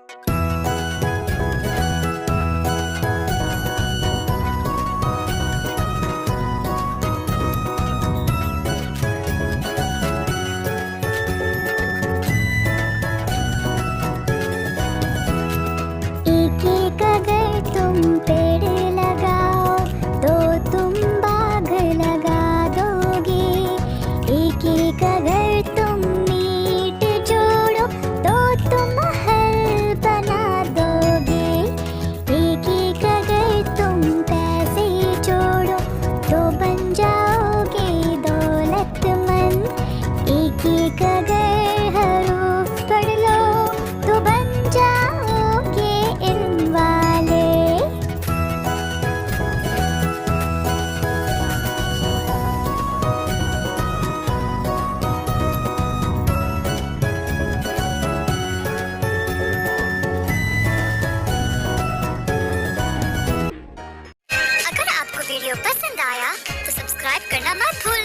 एक एक अगर तुम पेड़ लगाओ तो तुम बाग लगा दोगे। एक एक अगर तुम ईंट जोड़ो तो तुम महल बना दोगे। एक एक अगर तुम पैसे जोड़ो तो बन जाओगे दौलतमंद। एक एक अगर हरूफ पढ़ लो तो बन जाओगे इल्म वाले। अगर आपको वीडियो पसंद आया तो सब्सक्राइब करना मत भूलना।